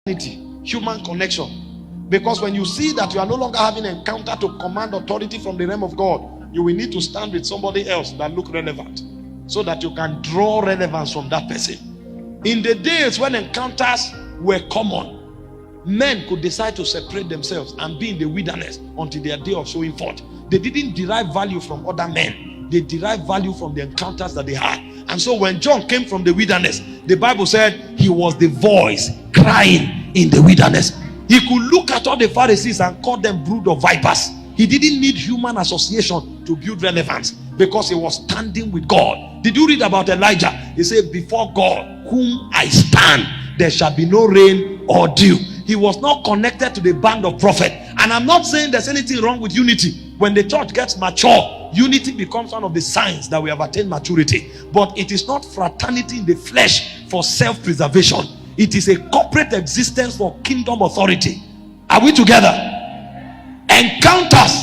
human connection. Because when you see that you are no longer having an encounter to command authority from the realm of God, you will need to stand with somebody else that look relevant, so that you can draw relevance from that person. In the days when encounters were common, men could decide to separate themselves and be in the wilderness until their day of showing forth. They didn't derive value from other men. They derived value from the encounters that they had. And so when John came from the wilderness, the Bible said he was the voice crying in the wilderness. He could look at all the Pharisees and call them brood of vipers. He didn't need human association to build relevance, because he was standing with God. Did you read about Elijah? He said, before God whom I stand, there shall be no rain or dew. He was not connected to the band of prophet. And I'm not saying there's anything wrong with unity. When the church gets mature, unity becomes one of the signs that we have attained maturity. But it is not fraternity in the flesh for self-preservation. It is a corporate existence for kingdom authority. Are we together? Encounters,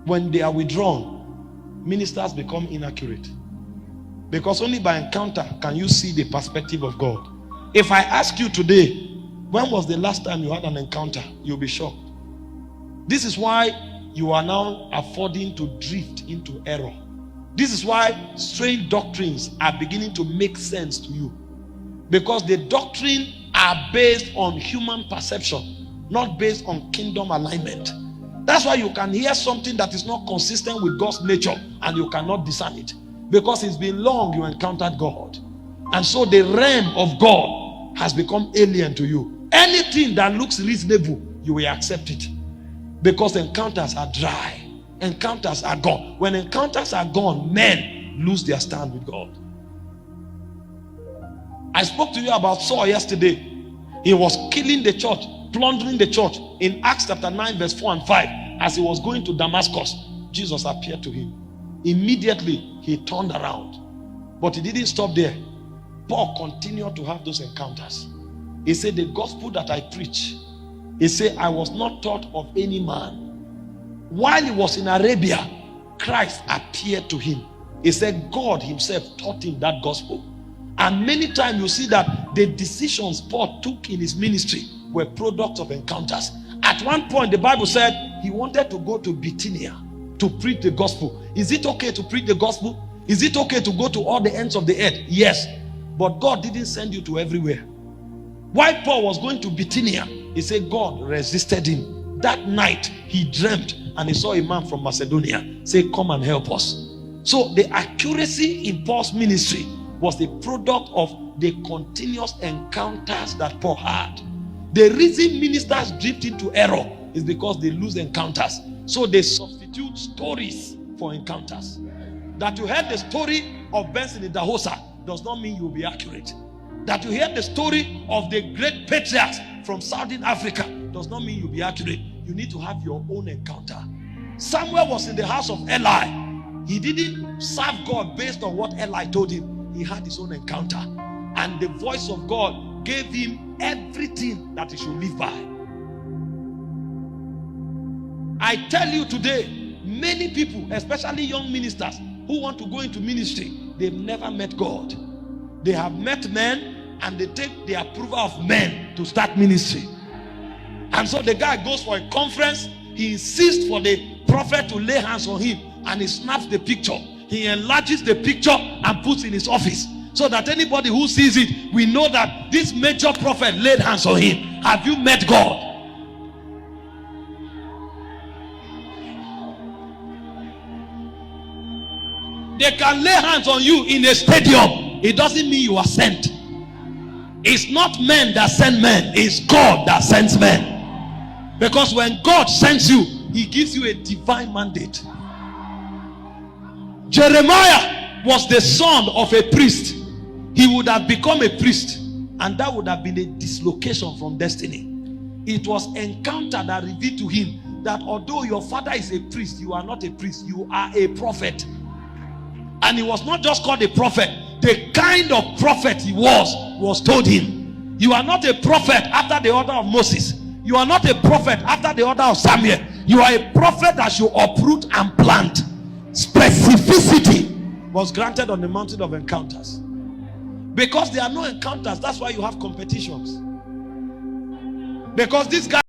when they are withdrawn, ministers become inaccurate. Because only by encounter can you see the perspective of God. If I ask you today, when was the last time you had an encounter? You'll be shocked. This is why you are now affording to drift into error. This is why strange doctrines are beginning to make sense to you. Because the doctrine are based on human perception, not based on kingdom alignment. That's why you can hear something that is not consistent with God's nature and you cannot discern it. Because it's been long you encountered God. And so the realm of God has become alien to you. Anything that looks reasonable, you will accept it. Because encounters are dry. Encounters are gone. When encounters are gone, men lose their stand with God. I spoke to you about Saul yesterday. He was killing the church, plundering the church. In Acts chapter 9 verse 4 and 5, as he was going to Damascus, Jesus appeared to him. Immediately, he turned around. But he didn't stop there. Paul continued to have those encounters. He said, the gospel that I preach, he said, I was not taught of any man. While he was in Arabia, Christ appeared to him. He said, God himself taught him that gospel. And many times you see that the decisions Paul took in his ministry were products of encounters. At one point, the Bible said he wanted to go to Bithynia to preach the gospel. Is it okay to preach the gospel? Is it okay to go to all the ends of the earth? Yes. But God didn't send you to everywhere. While Paul was going to Bithynia, he said God resisted him. That night, he dreamt and he saw a man from Macedonia say, come and help us. So the accuracy in Paul's ministry was the product of the continuous encounters that Paul had. The reason ministers drift into error is because they lose encounters. So they substitute stories for encounters. That you heard the story of Benson in Dahosa does not mean you'll be accurate. That you hear the story of the great patriarchs from Southern Africa does not mean you'll be accurate. You need to have your own encounter. Samuel was in the house of Eli. He didn't serve God based on what Eli told him. He had his own encounter. And the voice of God gave him everything that he should live by. I tell you today, many people, especially young ministers who want to go into ministry, they've never met God. They have met men and they take the approval of men to start ministry. And so the guy goes for a conference. He insists for the prophet to lay hands on him, and he snaps the picture. He enlarges the picture and puts in his office, so that anybody who sees it, we know that this major prophet laid hands on him. Have you met God? They can lay hands on you in a stadium. It doesn't mean you are sent. It's not men that send men. It's God that sends men. Because when God sends you, he gives you a divine mandate. Jeremiah was the son of a priest. He would have become a priest, and that would have been a dislocation from destiny. It was encounter that revealed to him that although your father is a priest, you are not a priest, you are a prophet. And he was not just called a prophet. The kind of prophet he was told him. You are not a prophet after the order of Moses. You are not a prophet after the order of Samuel. You are a prophet that you uproot and plant. Specificity was granted on the mountain of encounters. Because there are no encounters, that's why you have competitions. Because this guy